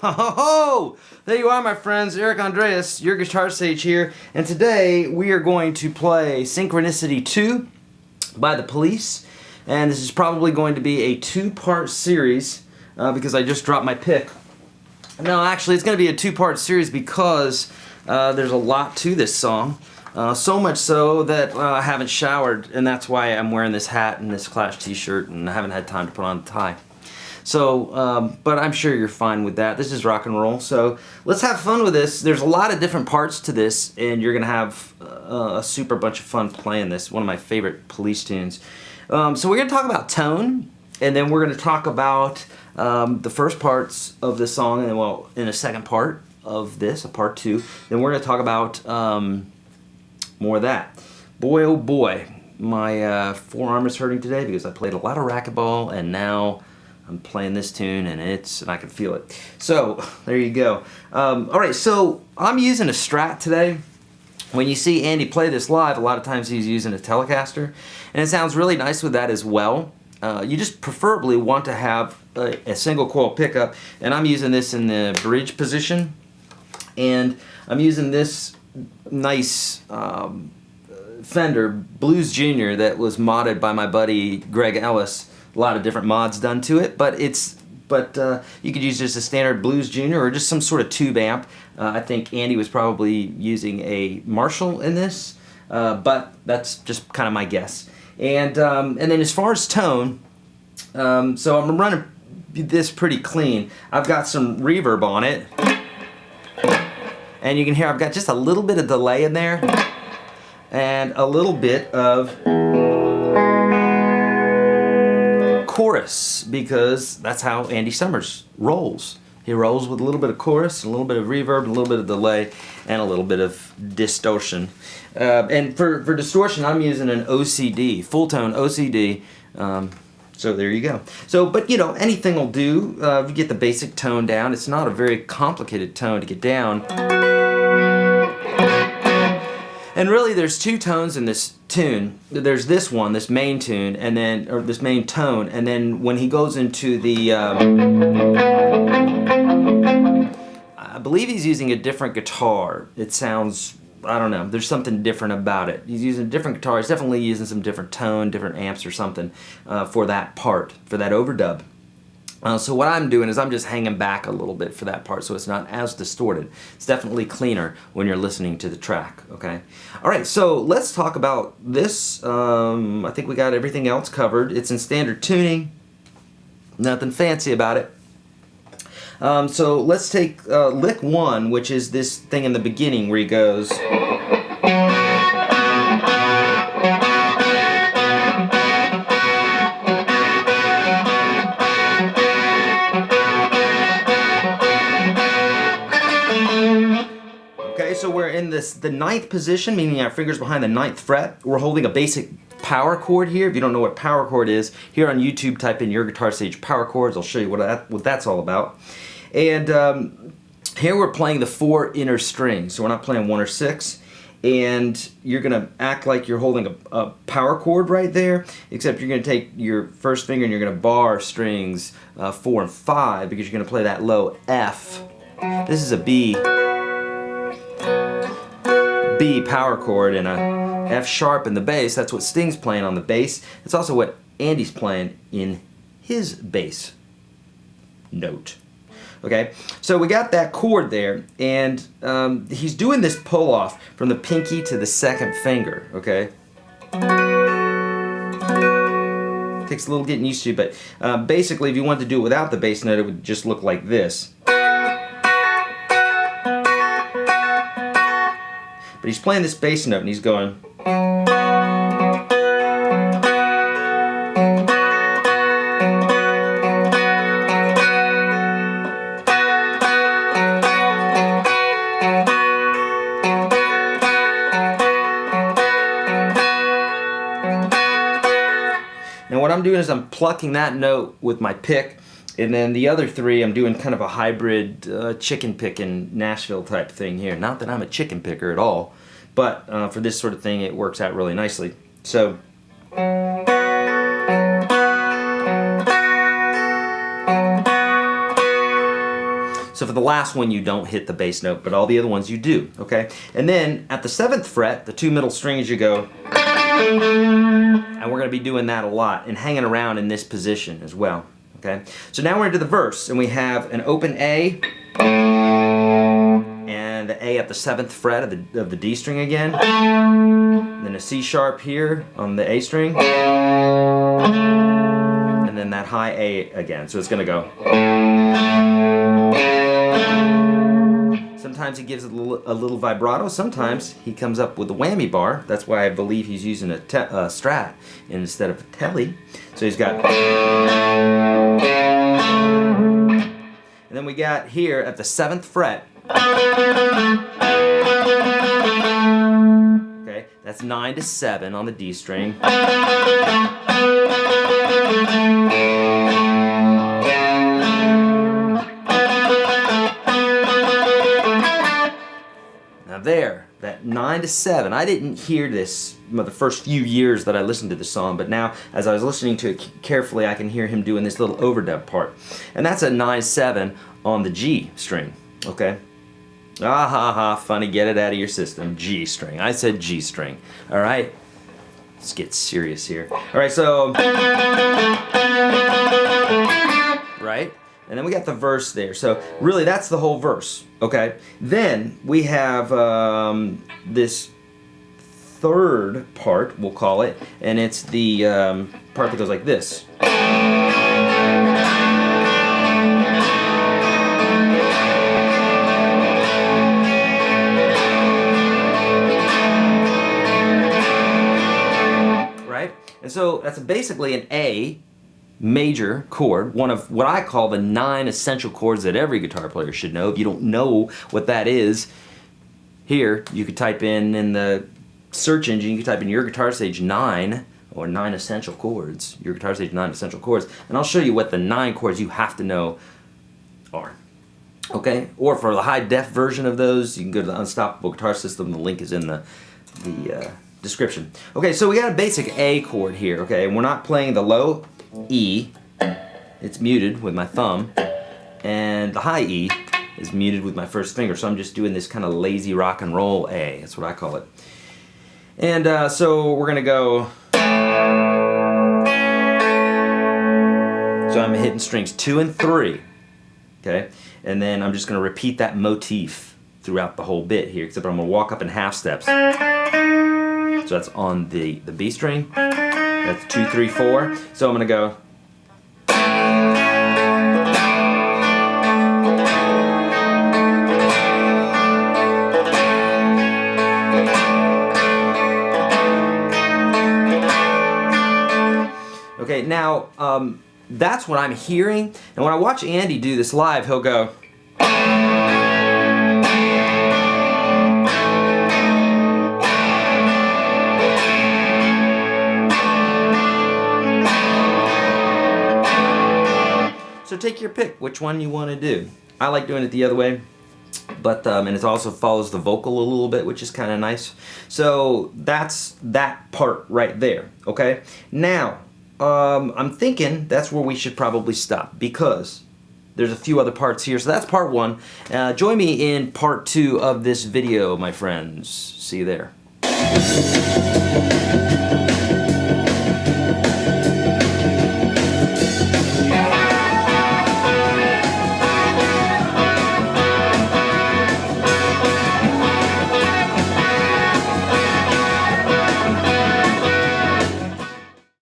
Ho! There you are, my friends. Eric Andreas, your Guitar Sage here, and today we are going to play Synchronicity 2 by The Police, and this is probably going to be a two-part series because I just dropped my pick. No, actually, it's going to be a two-part series because there's a lot to this song. So much so that I haven't showered, and that's why I'm wearing this hat and this Clash t-shirt, and I haven't had time to put on a tie. So, but I'm sure you're fine with that. This is rock and roll, so let's have fun with this. There's a lot of different parts to this, and you're gonna have a super bunch of fun playing this. One of my favorite Police tunes. So we're gonna talk about tone, and then we're gonna talk about the first parts of the song, and then, well, in a second part of this, a part 2, then we're gonna talk about more of that. Boy, oh boy, my forearm is hurting today because I played a lot of racquetball, and now I'm playing this tune, and I can feel it. So there you go. All right, so I'm using a Strat today. When you see Andy play this live, a lot of times he's using a Telecaster, and it sounds really nice with that as well. You just preferably want to have a single coil pickup, and I'm using this in the bridge position, and I'm using this nice Fender Blues Junior that was modded by my buddy Greg Ellis. A lot of different mods done to it, but you could use just a standard Blues Junior or just some sort of tube amp. I think Andy was probably using a Marshall in this, but that's just kind of my guess. And then as far as tone, so I'm running this pretty clean. I've got some reverb on it, and you can hear I've got just a little bit of delay in there, and a little bit of chorus, because that's how Andy Summers rolls. He rolls with a little bit of chorus, a little bit of reverb, a little bit of delay, and a little bit of distortion. And for distortion, I'm using an OCD, full tone OCD. So there you go. So, but you know, anything will do. If you get the basic tone down, it's not a very complicated tone to get down. And really, there's 2 tones in this tune. There's this one, this main tune, and then, or this main tone, and then when he goes into the, I believe he's using a different guitar. It sounds, I don't know, there's something different about it. He's using a different guitar. He's definitely using some different tone, different amps or something for that part, for that overdub. So what I'm doing is I'm just hanging back a little bit for that part so it's not as distorted. It's definitely cleaner when you're listening to the track, okay? All right, so let's talk about this. I think we got everything else covered. It's in standard tuning. Nothing fancy about it. So let's take lick 1, which is this thing in the beginning where he goes... So we're in the 9th position, meaning our fingers behind the 9th fret. We're holding a basic power chord here. If you don't know what power chord is, here on YouTube type in YourGuitarSage power chords. I'll show you what that's all about. And here we're playing the 4 inner strings, so we're not playing 1 or 6. And you're gonna act like you're holding a power chord right there, except you're gonna take your first finger and you're gonna bar strings 4 and 5 because you're gonna play that low F. This is a B power chord and a F sharp in the bass. That's what Sting's playing on the bass. It's also what Andy's playing in his bass note. Okay, so we got that chord there, and he's doing this pull off from the pinky to the 2nd finger. Okay, takes a little getting used to, but basically, if you wanted to do it without the bass note, it would just look like this. But he's playing this bass note and he's going. Now what I'm doing is I'm plucking that note with my pick, and then the other 3 I'm doing kind of a hybrid chicken picking Nashville type thing here. Not that I'm a chicken picker at all, but for this sort of thing it works out really nicely. So for the last one you don't hit the bass note, but all the other ones you do, okay? And then at the 7th fret, the 2 middle strings, you go, and we're gonna be doing that a lot and hanging around in this position as well. Okay, so now we're into the verse, and we have an open A and and the A at the 7th fret of the D string again, and then a C sharp here on the A string, and then that high A again. So it's going to go. Sometimes he gives it a little vibrato. Sometimes he comes up with a whammy bar. That's why I believe he's using a Strat instead of a Tele. So he's got. And then we got here at the 7th fret. Okay, that's 9 to 7 on the D string. Now there, that 9 to 7, I didn't hear this the first few years that I listened to the song, but now as I was listening to it carefully, I can hear him doing this little overdub part. And that's a 9-7 on the G string, okay? Ah ha ha, funny, get it out of your system. G string, I said G string, all right? Let's get serious here. All right, so, right? And then we got the verse there. So really that's the whole verse, okay? Then we have this third part, we'll call it, and it's the part that goes like this. Right? And so that's basically an A major chord, one of what I call the 9 essential chords that every guitar player should know. If you don't know what that is, here you could type in the search engine, you could type in YourGuitarSage 9 or 9 essential chords, YourGuitarSage 9 essential chords, and I'll show you what the 9 chords you have to know are. Okay? Or for the high def version of those, you can go to the Unstoppable Guitar System. The link is in the description. Okay, so we got a basic A chord here, okay, and we're not playing the low E, it's muted with my thumb, and the high E is muted with my first finger, so I'm just doing this kind of lazy rock and roll A, that's what I call it. And so we're gonna go, so I'm hitting strings 2 and 3, okay, and then I'm just gonna repeat that motif throughout the whole bit here, except I'm gonna walk up in half steps. So that's on the B string. That's 2, 3, 4. So I'm gonna go. Okay, now that's what I'm hearing, and when I watch Andy do this live, he'll go. So take your pick, which one you want to do. I like doing it the other way, but and it also follows the vocal a little bit, which is kind of nice. So that's that part right there, okay? Now, I'm thinking that's where we should probably stop because there's a few other parts here. So that's part 1. Join me in part 2 of this video, my friends. See you there.